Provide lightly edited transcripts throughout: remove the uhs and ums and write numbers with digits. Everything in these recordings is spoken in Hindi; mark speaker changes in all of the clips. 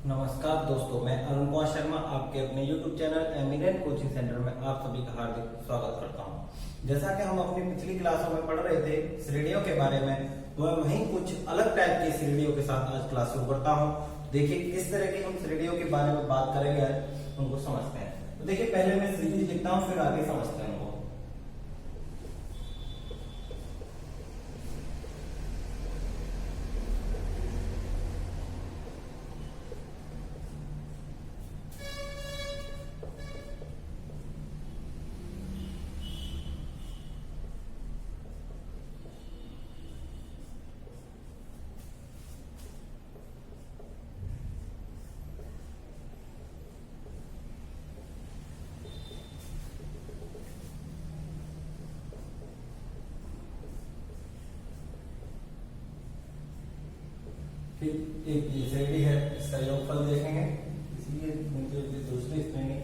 Speaker 1: नमस्कार दोस्तों, मैं अरुण कुमार शर्मा आपके अपने YouTube channel eminent coaching centre में आप सभी का हार्दिक स्वागत करता हूं। जैसा कि हम अपनी पिछली क्लासों में पढ़ रहे थे श्रेणियों के बारे में, मैं वहीं कुछ अलग टाइप की श्रेणियों के साथ आज क्लास शुरू करता हूं। देखिए किस तरह की हम श्रेणियों के बारे में बात करेंगे, उनको समझते हैं। तो देखिए पहले मैं सीरीज लिखता हूँ, फिर आगे समझते हैं उनको। फिर एक ये श्रेणी है, इसका योगफल देखेंगे। इसलिए दूसरी श्रेणी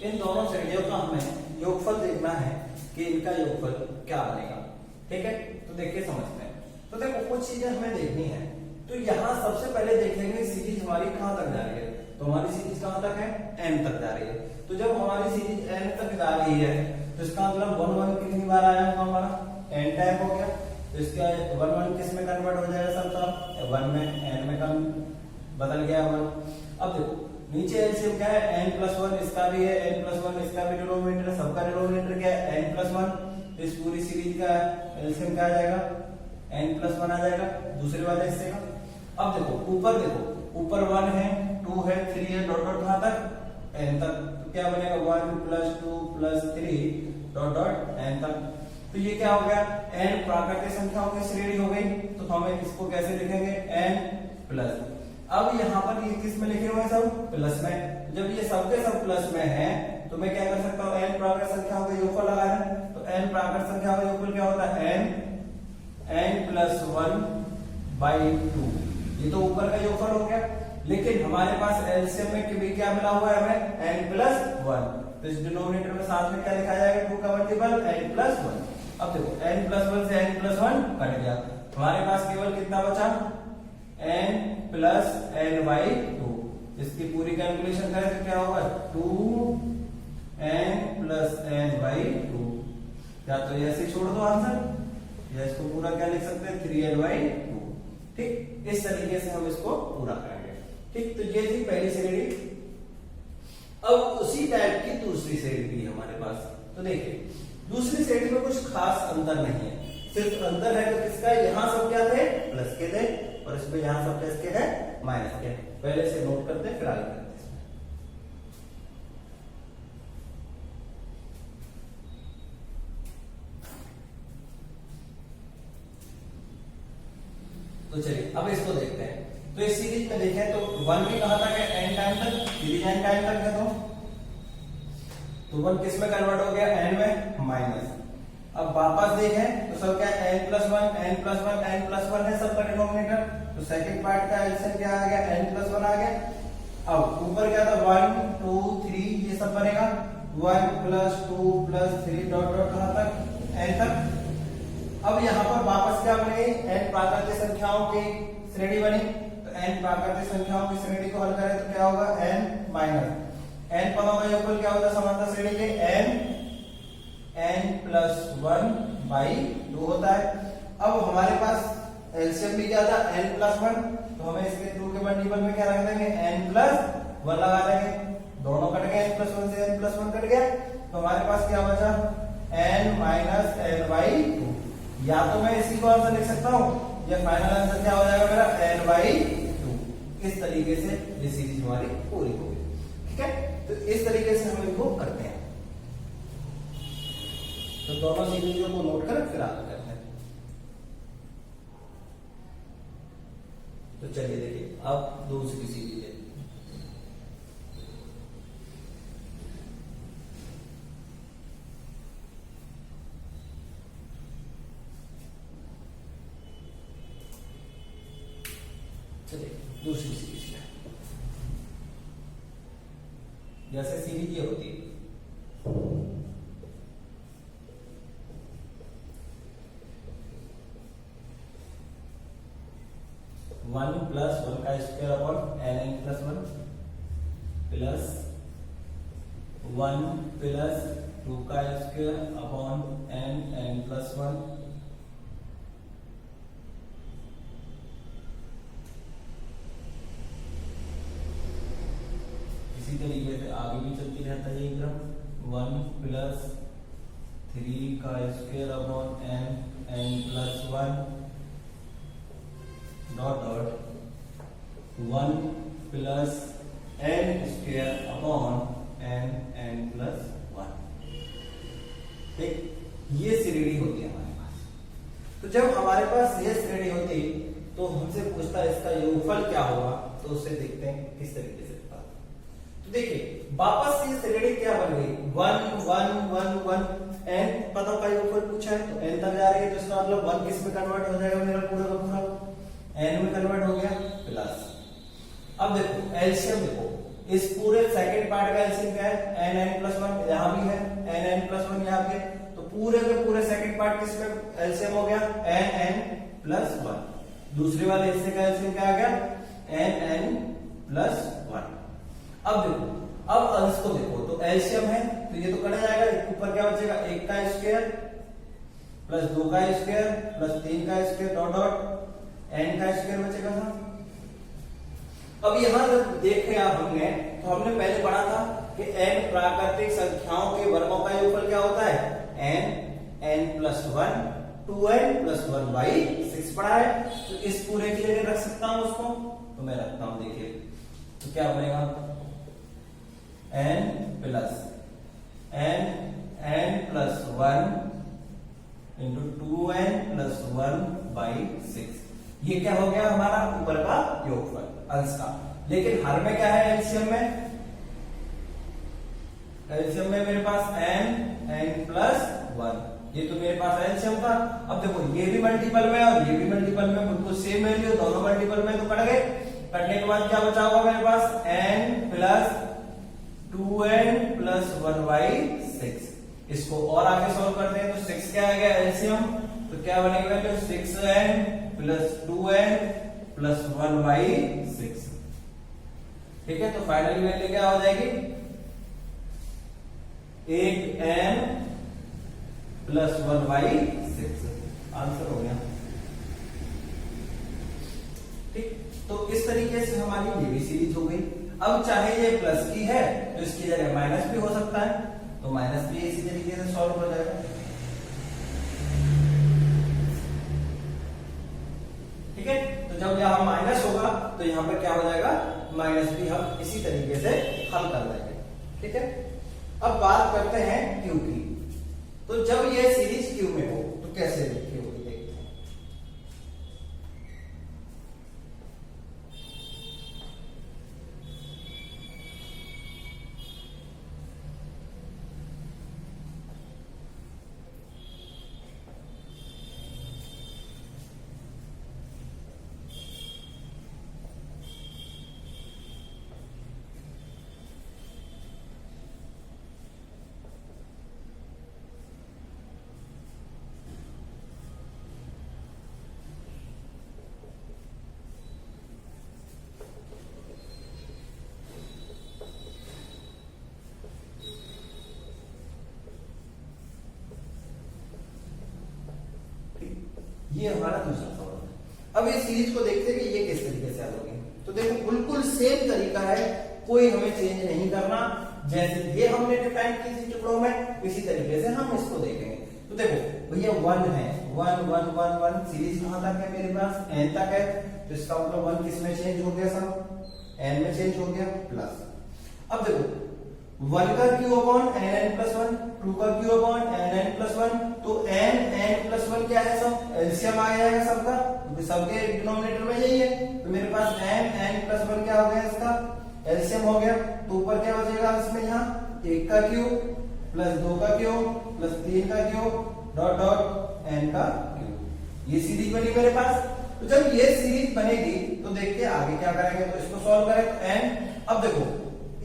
Speaker 1: इन दोनों श्रेणियों का हमें योगफल देखना है कि इनका योगफल क्या बनेगा। ठीक है, तो देखिए समझते हैं। तो देखो कुछ चीजें हमें देखनी है। तो यहाँ सबसे पहले देखेंगे सीरीज हमारी कहाँ तक जा रही है। तो हमारी सीरीज कहाँ तक है, n तक जा रही है। तो जब हमारी सीरीज n तक जा रही है तो इसका मतलब 1 1 कितनी बार आया हमारा n टाइप हो गया। तो इसका 1 1 किस में कन्वर्ट हो जाएगा, सब तरफ 1 में, n में बदल गया 1। अब देखो नीचे एलसीएम क्या है, n+1, इसका भी है n+1, इसका भी डिनोमिनेटर, सबका डिनोमिनेटर क्या है n+1। इस पूरी सीरीज का एलसीएम क्या आ जाएगा, n+1 आ जाएगा। दूसरी बात है इससे का, अब देखो ऊपर, देखो ऊपर 1 है, 2 है, 3 है, डॉट डॉट कहां तक, n तक। तो क्या बनेगा 1 + 2 + 3 डॉट डॉट n तक। तो ये क्या हो गया, n प्राकृतिक संख्याओं की श्रेणी हो गई। तो हम इसको कैसे लिखेंगे, n+। अब यहाँ पर ये किस में लिखे हुए हैं, सब प्लस में। जब ये सबके सब प्लस में है तो मैं क्या कर सकता हूँ, n प्राकृत संख्याओं का योगफल लगाना है। तो n प्राकृत संख्याओं का योगफल क्या होता है, n+1/2। ये तो ऊपर का योगफल हो गया। लेकिन हमारे पास एलसीएम में भी क्या मिला हुआ है हमें, n+1। तो इस डिनोमिनेटर में साथ में क्या लिखा जाएगा, 2 का मल्टीपल n+1। अब देखो n+1 से n+1 कट गया, हमारे पास केवल कितना बचा, n+n/2। इसकी पूरी कैलकुलेशन करें तो क्या होगा, 2n+n/2। या तो ऐसे छोड़ दो आंसर, या इसको पूरा क्या लिख सकते हैं, 3n/2। ठीक, इस तरीके से हम इसको पूरा करेंगे। ठीक, तो ये थी पहली श्रेणी। अब उसी टाइप की दूसरी श्रेणी भी है हमारे पास। तो देखिए दूसरी श्रेणी में कुछ खास अंतर नहीं है, सिर्फ अंतर है तो किसका, यहाँ सब क्या थे, प्लस के थे, और इसमें यहां सब प्लस के है, माइनस के। पहले से नोट करते हैं, फिर आगे करते हैं। तो चलिए अब इसको देखते हैं। तो इस सीरीज में देखें तो 1 भी कहां तक है, n टाइम तक, सीरीज n टाइम तक है। तो 1 किस में कन्वर्ट हो गया, n में, माइनस। अब वापस देखें तो सब क्या, n+1 n+1 n+1 है सबका डिनोमिनेटर। तो सेकंड पार्ट का एलसीएम क्या आ गया, n+1 आ गया। अब ऊपर क्या था, 1 2 3, ये सब बनेगा 1 + 2 + 3 डॉट डॉट कहां तक, n तक। अब यहाँ पर वापस क्या बनेगी, n प्राकृतिक संख्याओं की श्रेणी बनी। तो n प्राकृतिक संख्याओं की श्रेणी को हल करें तो क्या होगा, n पदों का योगफल क्या होता है समांतर श्रेणी के, n+1/2 होता है। अब हमारे पास एलसीएम भी क्या था, n+1। तो हमें इसके 2 के मल्टीपल में क्या रख देंगे, n+1 लगा देंगे। दोनों कट गए, n+1 से n+1 कट गया। तो हमारे पास क्या बचा, n-n/2। या तो मैं इसी को आंसर लिख सकता हूँ, या फाइनल आंसर क्या हो जाएगा मेरा, n/2। इस तरीके से ये सीरीज हमारी पूरी हो गई। ठीक है, तो इस तरीके से हम इनको करते हैं। तो दोनों सीरीजों को नोट कर फिर आगे करते हैं। तो चलिए देखिए अब दूसरी सीरीज है। चलिए दूसरी सीरीज है। जैसे सीरीज ये होती है 1 प्लस 1 का square upon n plus 1 plus 1 plus 2 का स्क्वायर अपॉन n प्लस 1 इसी तरीके से आगे भी चलती रहता है ये क्रम 1 प्लस 3 का square upon n plus 1 dot dot 1 plus n square upon n plus 1। ठीक, ये श्रेणी होती है हमारे पास। तो जब हमारे पास ये श्रेणी होती तो हमसे पूछता है इसका योगफल क्या होगा, तो उससे देखते हैं किस तरीके से। तो देखिए वापस ये श्रेणी क्या बन गई 1 1 1 1 n पदों का योगफल पूछा है तो n तक जा रही है, तो इसका मतलब 1 किस में कन्वर्ट हो जाएगा मेरा पूरा का पूरा n में कन्वर्ट हो गया प्लस। अब देखो एलसीएम देखो इस पूरे सेकंड पार्ट का एलसीएम क्या है n प्लस 1 यहां भी है n प्लस 1 यहां पे, तो पूरे के पूरे सेकंड पार्ट किस में एलसीएम हो गया n प्लस 1। दूसरे वाले हिस्से का एलसीएम क्या आ गया n प्लस 1। अब देखो अब अंश को देखो तो एलसीएम है तो ये तो कट जाएगा, ऊपर क्या बचेगा 1 का स्क्वायर प्लस 2 का स्क्वायर प्लस 3 का स्क्वायर डॉट डॉट n का स्क्वायर बचेगा था। अब यहां जब देखे आप हमने तो हमने पहले पढ़ा था कि n प्राकृतिक संख्याओं के वर्गों का योगफल क्या होता है n plus 1 2n plus 1 by 6 पढ़ा है। तो इस पूरे के लिए रख सकता हूं उसको, तो मैं रखता हूं देखिए तो क्या बनेगा n plus n plus 1 into 2n plus 1 by 6। ये क्या हो गया हमारा ऊपर का योगफल अंश का। लेकिन हर में क्या है एलसीएम में मेरे पास n प्लस 1, ये तो मेरे पास एलसीएम था। अब देखो ये भी मल्टीपल में और ये भी मल्टीपल में, बिल्कुल सेम वैल्यू, दोनों मल्टीपल में तो कट गए। कटने के बाद क्या बचा होगा मेरे पास n plus 2n plus 1 by 6। इसको और आगे सॉल्व करते हैं तो 6 क्या आ गया एलसीएम, तो क्या बनेगा value 6n plus 2n plus 1 by 6। ठीक है, तो फाइनली वैल्यू क्या हो जाएगी 8n प्लस 1 बाई 6। आंसर हो गया। ठीक, तो इस तरीके से हमारी ये भी सीरीज हो गई। अब चाहे ये प्लस की है तो इसकी जगह माइनस भी हो सकता है, तो माइनस भी इसी तरीके से सॉल्व हो जाएगा। ठीक है, तो जब यहां माइनस होगा तो यहां पर क्या हो जाएगा माइनस भी हम इसी तरीके से हल कर देंगे। ठीक है, अब बात करते हैं क्यू की। तो जब ये सीरीज क्यू में हो तो कैसे लिखी होगी देखते हैं। ये हमारा दूसरा सवाल है। अब इस सीरीज को देखते हैं कि ये किस तरीके से हल होगी। तो देखो बिल्कुल सेम तरीका है, कोई हमें चेंज नहीं करना। जैसे ये हमने डिफाइन की थी टुकड़ों में, इसी तरीके से हम इसको देखेंगे। तो देखो भैया 1 है, 1 1 1 1 सीरीज कहां तक है मेरे पास n तक है, तो इसका मतलब 1 किस में चेंज हो गया सब n में चेंज हो गया प्लस। अब देखो 1 का क्यू अपॉन n प्लस 1, 2 का क्यू अपॉन n प्लस 1, तो n प्लस 1 क्या है सब एलसीएम आ जाएगा सबका। क्योंकि सबके डिनोमिनेटर में यही है। तो मेरे पास n प्लस 1 क्या हो गया, इसका एलसीएम हो गया। तो ऊपर क्या बचेगा इसमें, यहाँ 1 का क्यूब प्लस 2 का क्यूब प्लस 3 का क्यूब डॉट डॉट n का क्यूब। ये सीरीज बनी मेरे पास। तो जब ये सीरीज बनेगी तो देखिए आगे क्या करेंगे, तो इसको सॉल्व करें तो n, अब देखो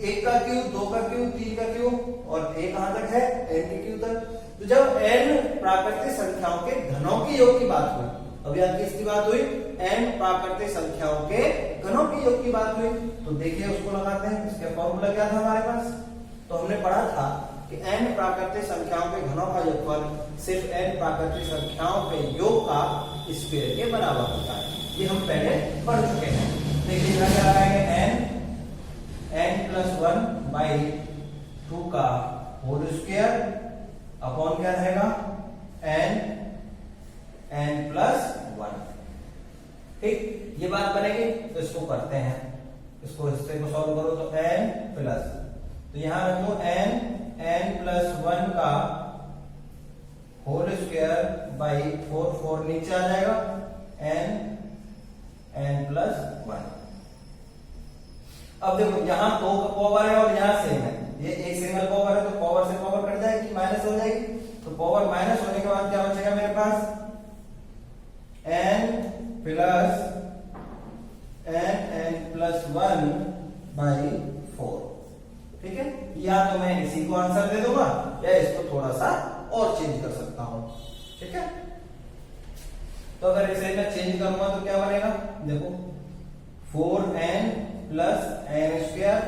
Speaker 1: 1 का क्यूब 2 का क्यूब 3 का क्यूब और a कहां तक है, n के क्यूब तक। तो जब n प्राकृतिक संख्याओं के घनों के योग की बात हुई, अभी आपकी इसकी बात हुई, n प्राकृतिक संख्याओं के घनों के योग की बात हुई, तो देखिए उसको लगाते हैं। इसका फॉर्मूला क्या था हमारे पास, तो हमने पढ़ा था कि n प्राकृतिक संख्याओं के घनों का योगफल सिर्फ n प्राकृतिक संख्याओं के योग का स्क्वायर के बराबर होता है। ये हम पहले पढ़ चुके हैं। देखिए यहाँ क्या आएगा, n प्लस 1 बाई 2 का होल स्क्वायर अपॉन क्या रहेगा, n प्लस 1। ठीक, ये बात बनेगी। तो इसको करते हैं, इसको हिस्से को सॉल्व करो तो n प्लस, तो यहां रखो n प्लस 1 का होल स्क्वायर बाई 4 नीचे आ जाएगा, n प्लस 1। अब देखो यहाँ 2 का पावर है और यहाँ सेम है, ये एक सिंगल पावर है तो पावर से पावर कट जाएगी, माइनस हो जाएगी। तो पावर माइनस होने के बाद क्या बचेगा मेरे पास, n प्लस 1 बाई 4। ठीक है, या तो मैं इसी को आंसर दे दूंगा या इसको थोड़ा सा और चेंज कर सकता हूं। ठीक है, तो अगर इसे मैं चेंज करूंगा तो क्या बनेगा, देखो 4n plus n square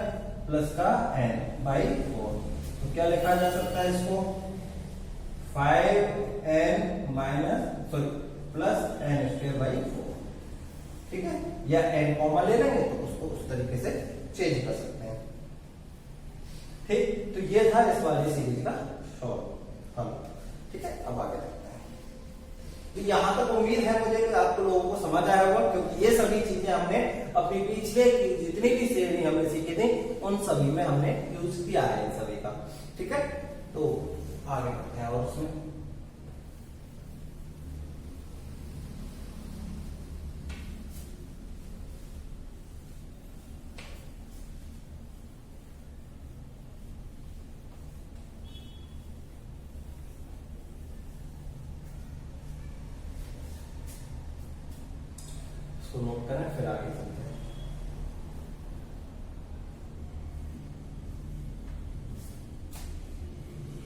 Speaker 1: plus का n बाई 4। तो क्या लिखा जा सकता है इसको, 5n minus plus n square by 4। ठीक है, या n कॉमा ले लेंगे तो उसको उस तरीके से चेंज कर सकते हैं। ठीक, तो ये था इस वाली सीरीज का शॉर्ट हल। ठीक है, अब आगे देखते हैं। तो यहां तक उम्मीद है मुझे कि आपको लोगों को समझ आया होगा, क्योंकि ये सभी चीजें हमने अपनी पिछले जितनी भी श्रेणी हमने सीखी थी उन सभी में हमने यूज किया है इन सभी का। ठीक है, तो आगे बढ़ते हैं और उसमें इसको नोट करें फिर आगे चलते हैं।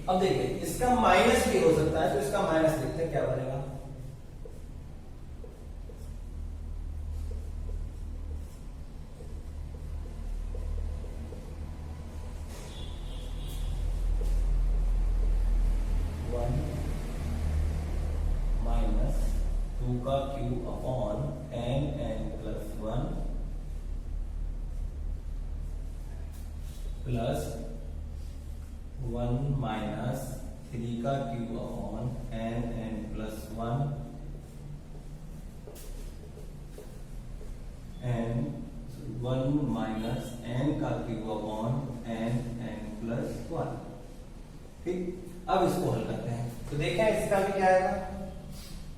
Speaker 1: अब देखिए इसका माइनस भी हो सकता है, तो इसका माइनस देखते हैं क्या बनेगा। माइनस 2 का cube upon n plus 1 plus 1 minus 3 का cube upon n plus 1 n 1 minus n का क्यूब अपॉन n प्लस 1। ठीक, अब इसको हल करते हैं। तो देखें इसका भी क्या आएगा,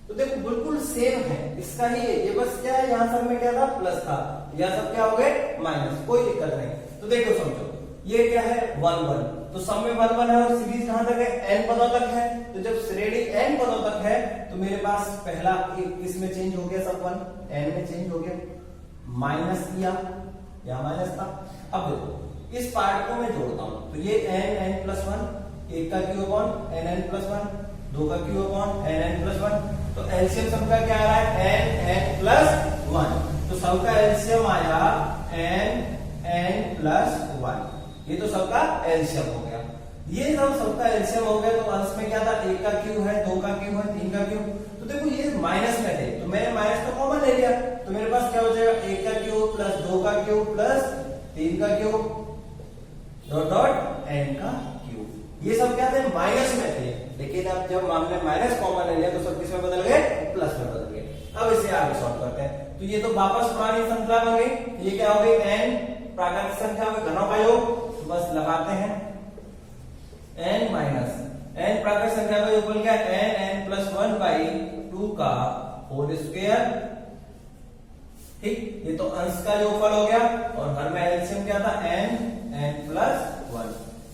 Speaker 1: तो देखो बिल्कुल सेम है इसका ही है, ये बस क्या है, यहाँ सब में क्या था, प्लस था, यह सब क्या हो गए, माइनस, कोई दिक्कत नहीं। तो देखो समझो ये क्या है, 1 1, तो सब में 1 1 है और सीरीज कहां तक है, n पदों तक है। तो जब श्रेणी n पदों तक है तो मेरे पास पहला किस में चेंज हो गया, सब 1 n में चेंज हो गया, माइनस किया, या माइनस था। अब देखो इस पार्ट को मैं जोड़ता हूं, तो ये n प्लस 1, 1 का क्यूब अपॉन n प्लस 1, 2 का क्यूब अपॉन n प्लस 1। तो एलसीएम सबका क्या आ रहा है, n प्लस 1। तो सबका एलसीएम आया n प्लस 1। ये तो सबका एलसीएम हो गया। ये जब सबका एलसीएम हो गया तो अंश में क्या था, 1 का क्यूब है, 2 का क्यूब है, 3 का क्यूब। तो देखो ये माइनस में थे तो मैंने माइनस का कॉमन ले लिया, तो मेरे पास क्या हो जाएगा, 1 का क्यूब प्लस 2 का क्यूब प्लस 3 का क्यूब डॉट डॉट n का क्यूब। ये सब क्या थे, माइनस में थे, लेकिन अब जब हमने माइनस कॉमन ले लिया तो सब किसमें बदल गए, प्लस में बदल गए। अब इसे आगे सॉल्व करते हैं। तो ये तो वापस पुरानी संख्या बन गई, ये क्या हो गई, n प्राकृतिक संख्या में घनों का योग, तो बस लगाते हैं n माइनस n प्राकृतिक संख्या का योगफल क्या है, n प्लस 1 बाई 2 का होल स्क्वायर ठीक, ये तो अंश का योगफल हो गया और हर में एलसीएम क्या था n+1,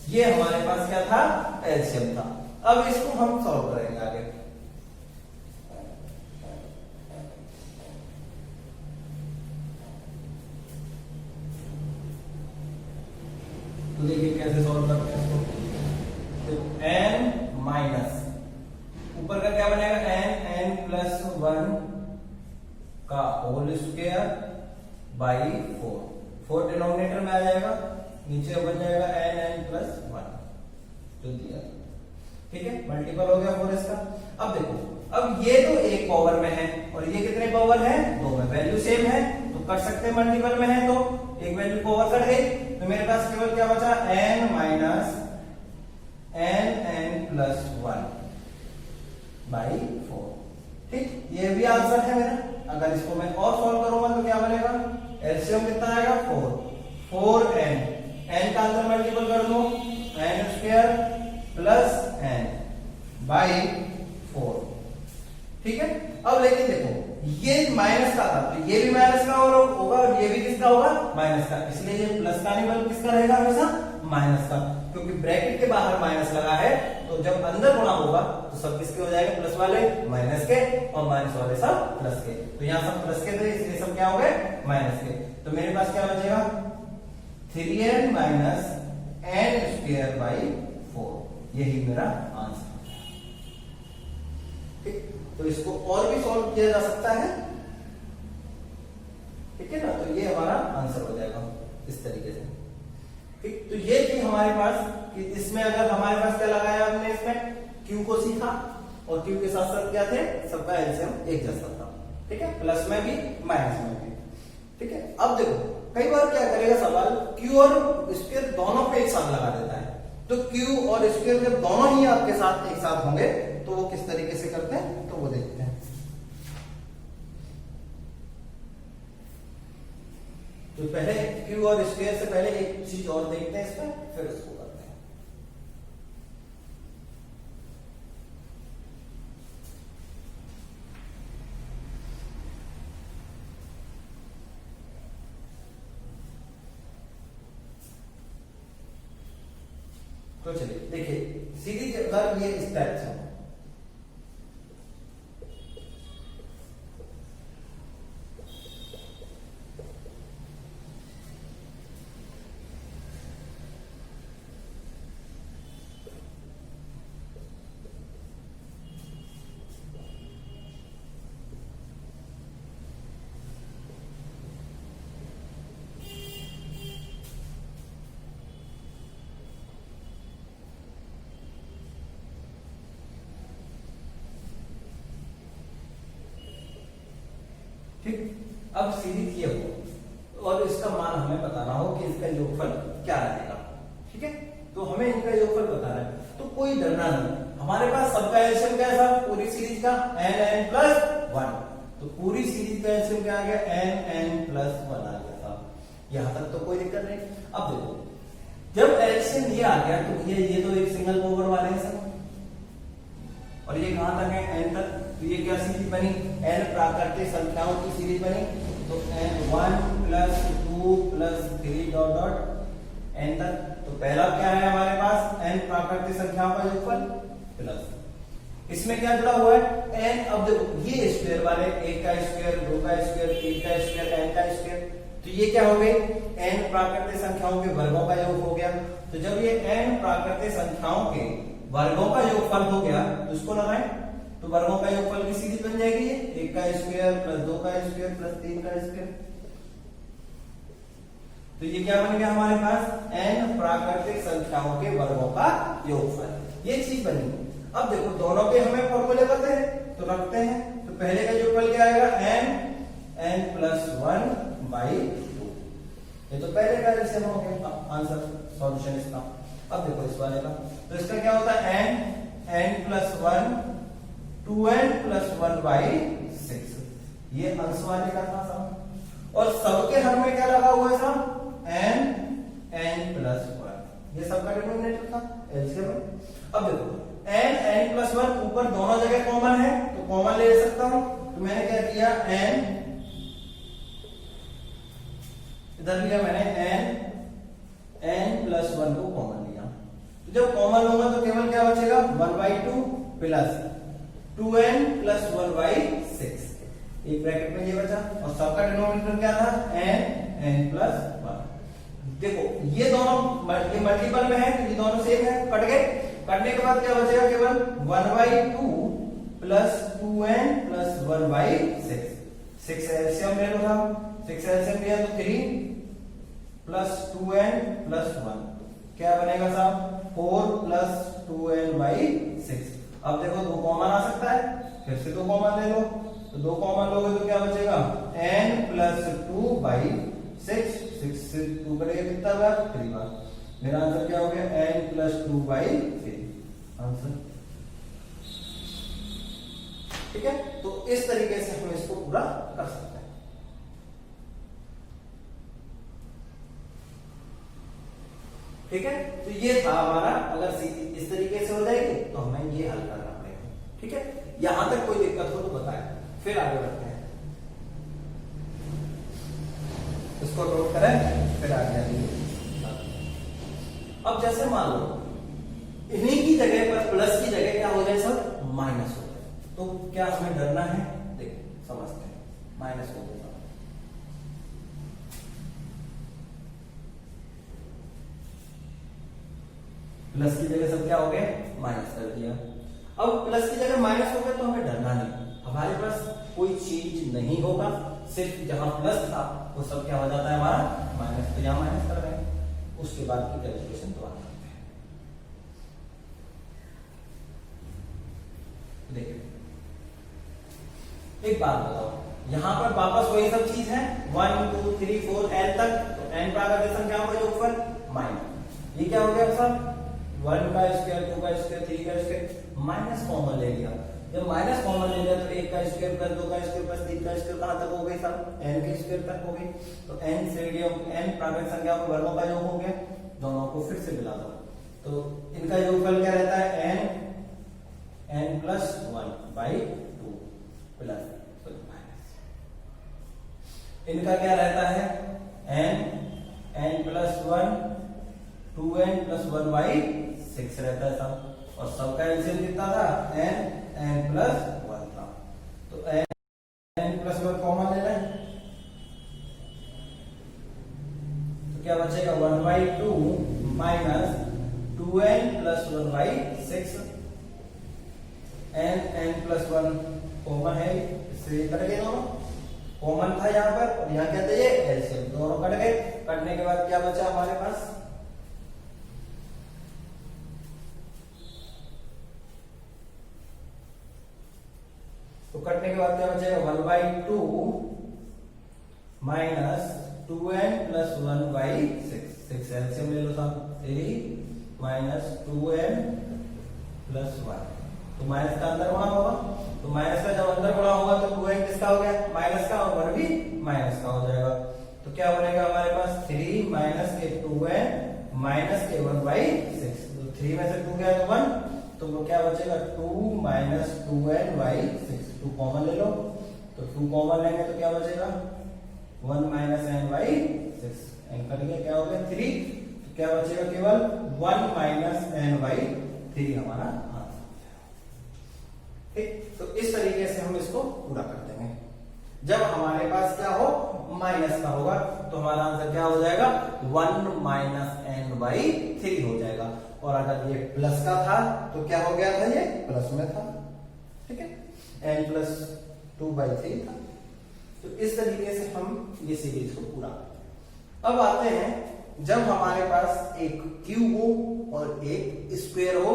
Speaker 1: ये हमारे पास क्या था एलसीएम था। अब इसको हम सॉल्व करेंगे आगे। तो देखिए कैसे सॉल्व करते हैं इसको। तो n माइनस ऊपर का क्या बनेगा n+1 का होल स्क्वायर बाई 4 डिनोमिनेटर में आ जाएगा, नीचे बन जाएगा n+1 जो दिया, ठीक है, मल्टीपल हो गया 4 इसका। अब देखो, अब ये तो एक पावर में है और ये कितने पावर है 2 में, वैल्यू सेम है तो कर सकते हैं, मल्टीपल में है तो एक वैल्यू पावर कट गई, तो मेरे पास केवल क्या बचा n माइनस n+1 बाई 4, ठीक, ये भी आंसर है मेरा। अगर इसको मैं और सॉल्व करूंगा तो क्या बनेगा, एलसीएम कितना आएगा 4n, n का अंदर मल्टीपल कर दो n² प्लस n बाई 4, ठीक है। अब लेकिन देखो ये माइनस का था तो ये भी माइनस का होगा और ये भी किसका होगा माइनस का, इसलिए ये प्लस का नहीं बल्कि किसका रहेगा हमेशा माइनस का, क्योंकि ब्रैकेट के बाहर माइनस लगा है तो जब अंदर गुणा होगा तो सब किसके हो जाएंगे, प्लस वाले माइनस के और माइनस वाले सब प्लस के, तो यहाँ सब प्लस के थे इसलिए सब क्या हो गए माइनस के। तो मेरे पास क्या बचेगा 3n माइनस n² बाई 4, यही मेरा आंसर, ठीक। तो इसको और भी सॉल्व किया जा सकता है, ठीक है ना, तो ये हमारा आंसर हो जाएगा इस तरीके से, ठीक। तो ये थी हमारे पास कि इसमें अगर हमारे पास क्या लगाया हमने, इसमें Q को सीखा और Q के साथ साथ क्या थे, सबका एलसीएम एक जैसा था, ठीक है, प्लस में भी माइनस में भी, ठीक है। अब देखो कई बार क्या करेगा सवाल, Q और स्क्वायर दोनों पे एक साथ लगा देता है, तो Q और स्क्वायर जब दोनों ही आपके साथ एक साथ होंगे तो वो किस तरीके से करते हैं, तो वो देखते हैं। तो पहले Q और स्क्वायर से पहले एक चीज और देखते हैं इसमें, फिर उसको करते हैं। तो चलिए देखिए सीरीज अगर ये इस टाइप से, ठीक। अब सीरीज ये हो और इसका मान हमें बताना हो कि इसका योगफल क्या रहेगा, ठीक है, तो हमें इनका योगफल बताना है, तो कोई डरना नहीं, हमारे पास सबका एलसीएम क्या था पूरी सीरीज का n+1, तो पूरी सीरीज का एलसीएम क्या आ गया n+1 आ गया था, यहां तक तो कोई दिक्कत नहीं। अब देखो जब एलसीएम ये आ गया तो ये तो एक सिंगल पावर वाले हैं सब, और ये कहां तक है n तक, तो ये क्या सीरीज बनी, n प्राकृतिक संख्याओं की सीरीज बनी, तो n1 + 2 + 3 डॉट डॉट n तक, तो पहला क्या है हमारे पास n प्राकृतिक संख्याओं का योगफल प्लस इसमें क्या जुड़ा हुआ है n। अब देखो ये स्क्वायर वाले, 1 का स्क्वायर 2 का स्क्वायर 3 का स्क्वायर n का स्क्वायर, तो ये क्या हो गई n प्राकृतिक संख्याओं के वर्गों का योग हो गया, तो जब ये n प्राकृतिक संख्याओं के वर्गों का योगफल हो गया तो इसको लगाएं, तो वर्गों का योगफल की सीरीज बन जाएगी ये 1 का स्क्वायर + 2 का स्क्वायर + 3 का स्क्वायर, तो ये क्या बन गया हमारे पास n प्राकृतिक संख्याओं के वर्गों का योगफल, ये चीज बनी। अब देखो दोनों के हमें फॉर्मूले पता है तो रखते हैं, तो पहले का योगफल क्या आएगा n+1 बाई 2, ये तो पहले का जैसे हो गया आंसर सॉल्यूशन इसका। अब देखो इस वाले का, तो इसका क्या होता है n+1 2n+1 बाई 6, ये अंश वाले का था सब, और सबके हर में क्या लगा हुआ है सब n+1, ये सबका डिनोमिनेटर था एलसीएम। अब देखो n+1 ऊपर दोनों जगह कॉमन है तो कॉमन ले सकता हूं, तो मैंने क्या किया इधर लिया मैंने n प्लस 1 को कॉमन लिया, तो जब कॉमन होगा तो केवल क्या बचेगा 1/2 प्लस 2n प्लस 1/6, एक ब्रैकेट में ये बचा, और सबका डिनोमिनेटर क्या था n प्लस 1। देखो ये दोनों ये मल्टीपल में है तो ये दोनों सेम है, कट गए। कटने के बाद क्या बचेगा केवल 1/2 प्लस 2n प्लस 1/6, 6 एलसीएम ले लो साहब, 6 एलसीएम लिया तो 3 प्लस 2n प्लस 1 क्या बनेगा साहब 4 प्लस 2n/6। अब देखो 2 कॉमन आ सकता है, फिर से 2 कॉमन ले लो, तो 2 कॉमन लोगे तो क्या बचेगा n प्लस 2/6, 6 से 2 करेगा कितना बार 3 बार, मेरा आंसर क्या हो गया n प्लस 2/3 आंसर। ठीक है, तो इस तरीके से हम इसको पूरा कर सकते हैं। ठीक है, तो ये था हमारा, अगर इस तरीके से हो जाएगी तो हमें ये हल करना पड़ेगा। ठीक है, यहां तक कोई दिक्कत हो तो बताएं, फिर आगे बढ़ते हैं। इसको नोट करें फिर आगे आएंगे। अब जैसे मान लो इन्हीं की जगह पर प्लस की जगह क्या हो जाए सर माइनस हो जाए, तो क्या हमें डरना है, देखिए समझते हैं, माइनस हो जाएगा, प्लस की जगह सब क्या हो गए माइनस कर दिया। अब प्लस की जगह माइनस हो गया तो हमें डरना नहीं, हमारे पास कोई चीज नहीं होगा, सिर्फ जहां प्लस था वो सब क्या हो जाता है हमारा माइनस, तो यहां माइनस कर रहे हैं, उसके बाद की कैलकुलेशन दोबारा करते हैं। देखिए एक बात बताओ, यहां पर वापस वही सब चीज है 1 2 3 4 n तक, तो n का अगर क्या होगा योगफल माइनस, ये क्या हो गया सर 1 का स्क्वायर 2 का स्क्वायर 3 का स्क्वायर, माइनस कॉमन ले लिया, जब माइनस कॉमन ले लिया तो 1 का स्क्वायर प्लस 2 का स्क्वायर प्लस 3 का स्क्वायर कहां तक हो गई सर n के स्क्वायर तक हो गई, तो n से n प्राकृत संख्याओं के वर्गों का योग हो गया, दोनों को फिर से मिला दो, तो इनका योगफल क्या रहता है n प्लस 1/2 प्लस माइनस, इनका क्या रहता है n प्लस 1 2n प्लस 1/6 रहता है सब, और सबका एलसीएम कितना था n प्लस 1 था, तो n प्लस 1 कॉमन ले लें, तो क्या बचेगा 1/2 minus 2n plus 1/6, n plus 1 common है, इससे कट गए दोनों, कॉमन था यहाँ पर और यहाँ क्या था ये एलसीएम, दोनों कट गए। कटने के बाद क्या बचा हमारे पास, तो कटने के बाद क्या बचेगा 1/2 माइनस 2n प्लस 1/6, 6 एलसीएम ले लो साहब 3 माइनस 2n प्लस 1, तो माइनस का अंदर गुणा होगा, तो माइनस का जब अंदर गुणा होगा तो 2n किसका हो गया माइनस का, और 1 भी माइनस का हो जाएगा, तो क्या बनेगा हमारे पास 3 माइनस के 2n माइनस के 1/6, तो 3 में से 2 गया तो 1, तो वो क्या बचेगा 2 माइनस 2n/6, 2 कॉमन ले लो, तो 2 कॉमन लेंगे तो क्या बचेगा 1 माइनस n/6, n कट गया क्या हो गया 3, तो क्या बचेगा केवल 1 माइनस n/3 हमारा आंसर। ठीक, तो इस तरीके से हम इसको पूरा कर देंगे। जब हमारे पास क्या हो माइनस का होगा तो हमारा आंसर क्या हो जाएगा 1 माइनस n/3 हो जाएगा, और अगर ये प्लस का था तो क्या हो गया था ये प्लस में था। ठीक है, n प्लस 2/3 था, तो इस तरीके से हम ये सीरीज को पूरा। अब आते हैं जब हमारे पास एक क्यूब हो और एक स्क्वायर हो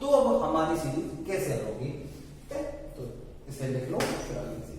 Speaker 1: तो अब हमारी सीरीज कैसे हल होगी। ठीक है, तो इसे लिख लो फिर अगली सीरीज।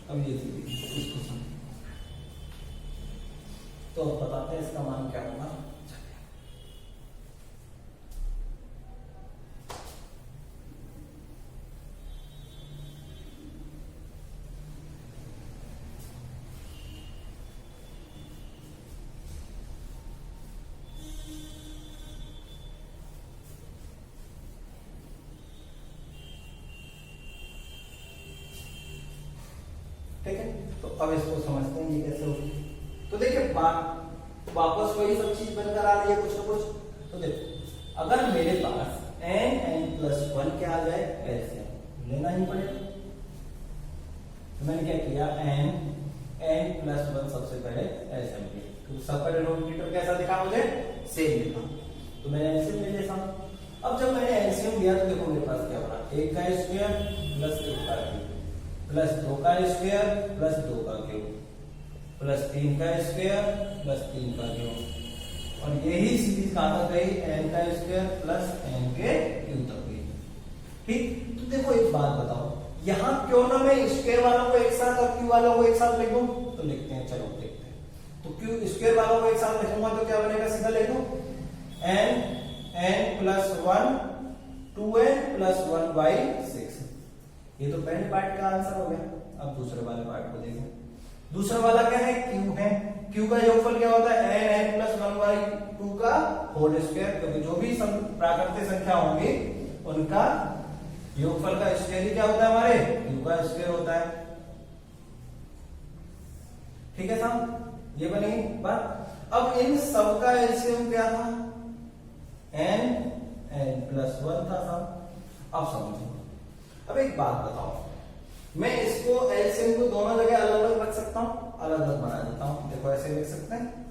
Speaker 1: अब ये थी इसको समझ, तो अब बताते हैं इसका मान क्या होगा। ठीक है, तो अब इसको समझते हैं ये कैसे होगी। तो देखिए वापस वही सब चीज बनकर आ रही है कुछ ना कुछ। तो देखो अगर मेरे पास n+1 क्या आ जाए, एलसीएम लेना ही पड़ेगा। तो मैंने क्या किया, n+1 सबसे पहले एलसीएम लिया, तो सबका डिनोमिनेटर कैसा दिखा मुझे, सेम दिखा, तो मैंने एलसीएम ले लिया। अब जब मैंने एलसीएम लिया तो देखो मेरे पास क्या बना, 1 का स्क्वायर प्लस 1 का क्यूब प्लस 2 का स्क्वायर प्लस 2 का क्यूब प्लस 3 का स्क्वायर प्लस 3 का क्यूब, और यही सीरीज कहां तक गई, n का स्क्वायर प्लस n के क्यूब तक गई। ठीक, तो देखो एक बात बताओ, यहां क्यों ना मैं स्क्वायर वालों को एक साथ और क्यूब वालों को एक साथ लिख दूं, तो लिखते हैं, चलो देखते हैं। तो क्यूब स्क्वायर वालों को एक साथ लिखूंगा तो क्या बनेगा, सीधा लिख दो n+1 2n+1/6। ये तो पहले पार्ट का आंसर हो गया। अब दूसरे वाले पार्ट को देखें। दूसरा वाला क्या है, क्यू है। क्यू का योगफल क्या होता है, n+1/2 का होल स्क्वायर, क्योंकि जो भी प्राकृतिक संख्या होंगी उनका योगफल का स्क्वायर ही क्या होता है, हमारे क्यू का स्क्वायर होता है। ठीक है साहब, ये बनी बात। अब इन सब का एलसीएम क्या था, n+1 था साहब। अब समझो, अब एक बात बताओ, मैं इसको एलसीएम को दोनों जगह अलग अलग रख सकता हूं, अलग अलग बना देता हूं। देखो ऐसे लिख सकते हैं,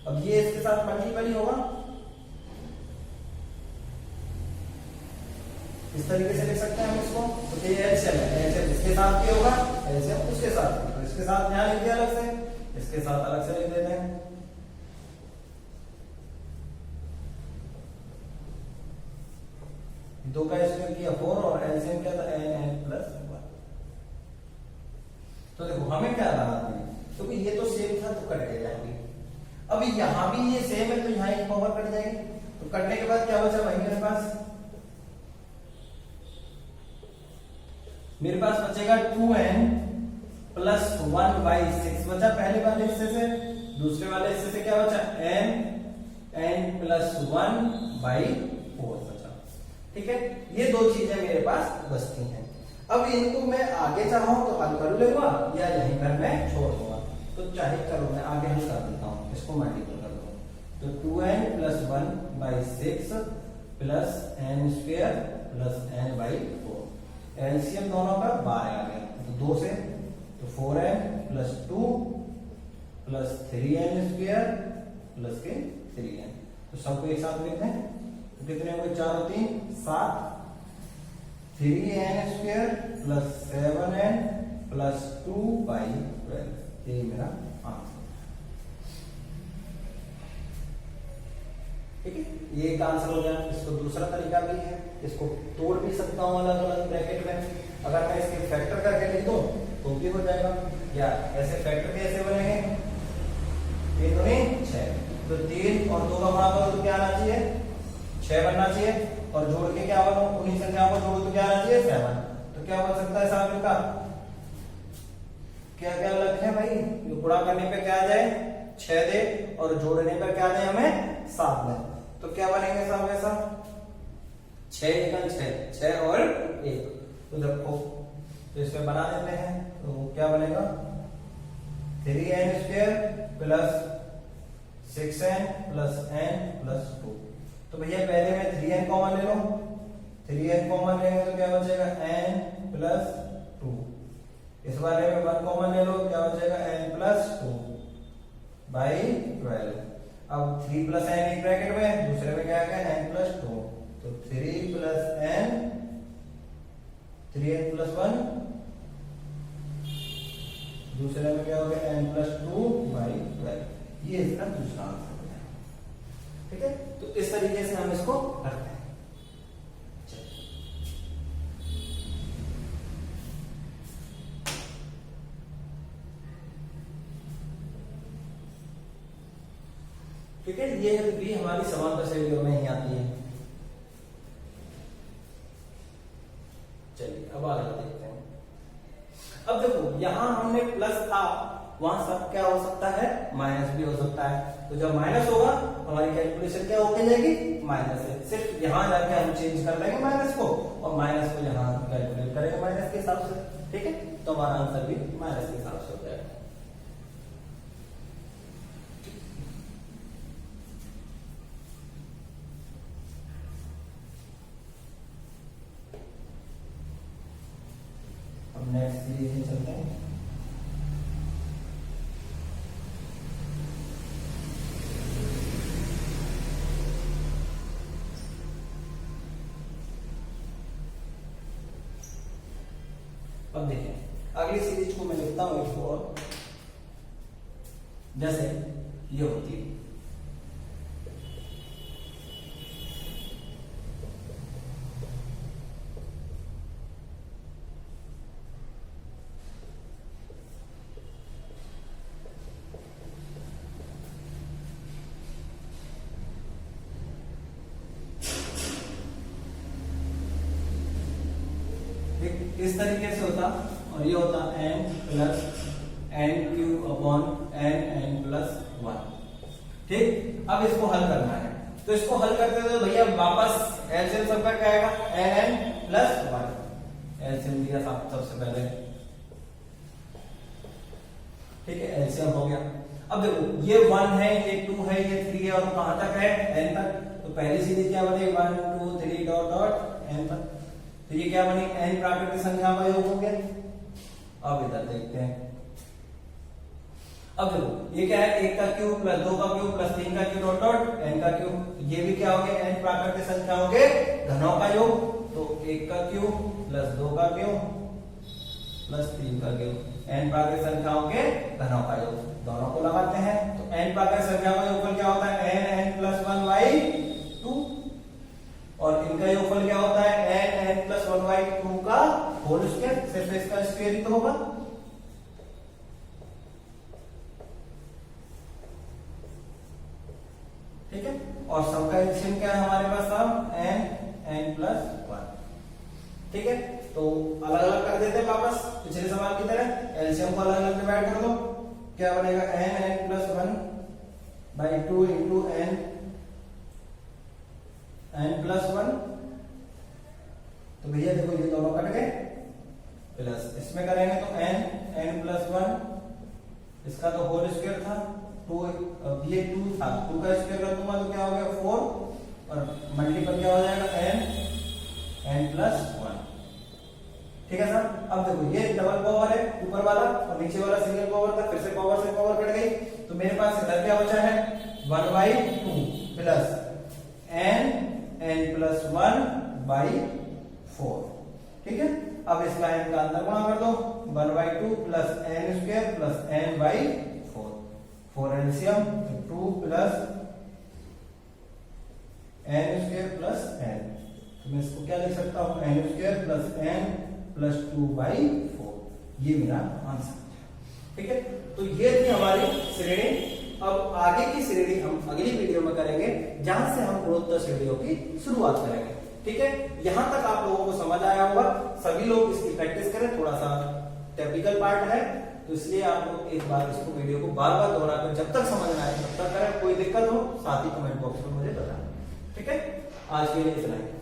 Speaker 1: अब ये इसके साथ मल्टीपल ही होगा, इस तरीके से लिख सकते हैं हम इसको। तो ये एलसीएम है, एलसीएम इसके साथ भी होगा, एलसीएम उसके साथ भी, तो इसके साथ यहां लिख दिया अलग से, इसके साथ अलग से लिख देते हैं। दो का स्क्वायर किया 4 और एलसीएम क्या था, n+1। तो देखो हमें क्या लगा, तो ये तो सेम था तो कट गया यहाँ भी। अब यहाँ भी ये सेम है तो यहाँ एक पावर कट जाएगी, तो कटने के बाद क्या बचा भाई मेरे पास, बचेगा 2n+1/6 बचा पहले वाले हिस्से से। दूसरे वाले हिस्से से क्या बचा, n+1/4 बचा। ठीक है, ये दो चीजें मेरे पास बचती हैं। अब इनको मैं आगे चाहूं तो हल कर लूंगा या यहीं पर मैं छोड़ दूंगा, तो चाहे चलो मैं आगे हल कर देता हूं, इसको मल्टीपल कर दूं। तो 2n+1/6 plus n² plus n/4, LCM दोनों का 12 आ गया, तो 2 से, तो 4n+2 प्लस 3n² प्लस के 3n, तो सबको एक साथ लिखते हैं, तो कितने हो गए, 4 और 3 7, 3n² प्लस 7n प्लस 2/12, ये मेरा आंसर। ठीक है, ये एक आंसर हो गया। इसको दूसरा तरीका भी है, इसको तोड़ भी सकता हूं अलग अलग ब्रैकेट में। अगर मैं इसके फैक्टर करके लिख दूं तो भी हो जाएगा, या ऐसे फैक्टर कैसे बनेंगे, 3 दूनी 6, तो 3 और 2 का गुणा करो तो क्या आना चाहिए, 6 बनना चाहिए, और जोड़ के क्या बनो, उन्हीं संख्याओं को जोड़ो तो क्या आना चाहिए, 7। तो क्या बन सकता है साहब इनका, क्या क्या लक्ष्य है भाई, गुणा करने पे क्या आ जाए 6 दे, और जोड़ने पर क्या दे हमें 7 दे, तो क्या बनेंगे साहब ऐसा, 6 और 1, तो देखो तो इसमें बना देते हैं, तो क्या बनेगा 3n² plus 6n plus n plus 2। तो भैया पहले में 3n कॉमन ले लो, 3n कॉमन लेंगे तो क्या बचेगा n प्लस 2, इस वाले में 1 कॉमन ले लो, क्या बचेगा n प्लस 2/12। अब 3 प्लस n एक ब्रैकेट में, दूसरे में क्या आ गया n प्लस 2, तो 3 प्लस n 3n प्लस 1, दूसरे में क्या हो गया n प्लस 2/12, ये इसका दूसरा आंसर हो गया। ठीक है, तो इस तरीके से हम इसको करते हैं। ठीक है, ये भी हमारी समांतर श्रेणियों में ही आती है। चलिए अब आगे देखते हैं। अब देखो यहां हमने प्लस था, वहां सब क्या हो सकता है, माइनस भी हो सकता है। तो जब माइनस होगा हमारी कैलकुलेशन क्या होके जाएगी, माइनस है। सिर्फ यहां जाके हम चेंज कर लेंगे माइनस को, और माइनस को यहां कैलकुलेट करेंगे माइनस के हिसाब से। ठीक है, तो हमारा आंसर भी माइनस के हिसाब से हो जाएगा। अब नेक्स्ट सीरीज में चलते हैं। अब देखें अगली सीरीज को मैं लिखता हूं एक और, जैसे ये होती है। इस तरीके से होता, और ये होता n plus n cube upon n plus 1। ठीक, अब इसको हल करना है, तो इसको हल करते हुए भैया वापस एलसीएम सबका क्या आएगा, n प्लस 1। एलसीएम दिया सबसे पहले, ठीक है, एलसीएम हो गया। अब देखो ये 1 है, ये 2 है, ये 3 है, और कहां तक है, n तक। तो पहली सीरीज क्या बनेगी, 1 2 3 डॉट डॉट n तक। तो ये क्या बनी, n प्राकृतिक संख्या का योग हो गया। अब इधर देखते हैं। अब देखो ये क्या है, 1 का क्यूब प्लस 2 का क्यूब प्लस 3 का क्यूब डॉट डॉट n का क्यूब। ये भी क्या हो गया, n प्राकृतिक संख्याओं के घनों का योग। तो 1 का क्यूब प्लस 2 का क्यूब प्लस 3 का क्यूब, n प्राकृतिक संख्याओं के घनों का योग। दोनों को लगाते हैं तो n प्राकृतिक संख्याओं का योगफल क्या होता है, n प्लस 1 बाई 2, और इनका योगफल क्या होता है, n प्लस 1 बाई 2 का होल स्क्वायर। सिर्फ इसका स्क्वायर ही तो होगा। ठीक है, और सबका एलसीएम क्या है हमारे पास, सब n प्लस 1। ठीक है, तो अलग अलग कर देते हैं वापस पिछले सवाल की तरह। एलसीएम को अलग अलग डिवाइड कर दो, क्या बनेगा, n plus 1 by 2 into n plus 1। तो भैया देखो ये दोनों कट गए, प्लस इसमें करेंगे तो n प्लस 1, इसका तो होल स्क्वायर था, 2 ये 2 था, 2 का स्क्वायर कर दूंगा तो क्या हो गया 4, और मल्टीपल क्या हो जाएगा n प्लस 1। ठीक है सर। अब देखो ये डबल पावर है ऊपर वाला, और नीचे वाला सिंगल पावर था, फिर से पावर कट गई। तो मेरे पास इधर क्या बचा है, 1 by 2 plus n plus 1 by 4। ठीक है, अब इसका n का अंदर गुणा कर दो, 1 by 2 plus n square plus n by 4। 4 LCM 2 plus n square plus n। तो मैं इसको क्या लिख सकता हूं, n square plus n plus 2 by 4। ये मेरा आंसर। ठीक है, तो ये थी हमारी श्रेणी। अब आगे की श्रेणी हम अगली वीडियो में करेंगे, जहां से हम गुणोत्तर श्रेणियों की शुरुआत करेंगे। ठीक है, यहां तक आप लोगों को समझ आया होगा। सभी लोग इसकी प्रैक्टिस करें, थोड़ा सा टिपिकल पार्ट है, तो इसलिए आप लोग एक बार इसको वीडियो को बार बार दोहराकर जब तक समझ में आए तब तक करें। कोई दिक्कत हो साथ ही कमेंट बॉक्स में मुझे बताएं। ठीक है, आज के लिए इतना ही।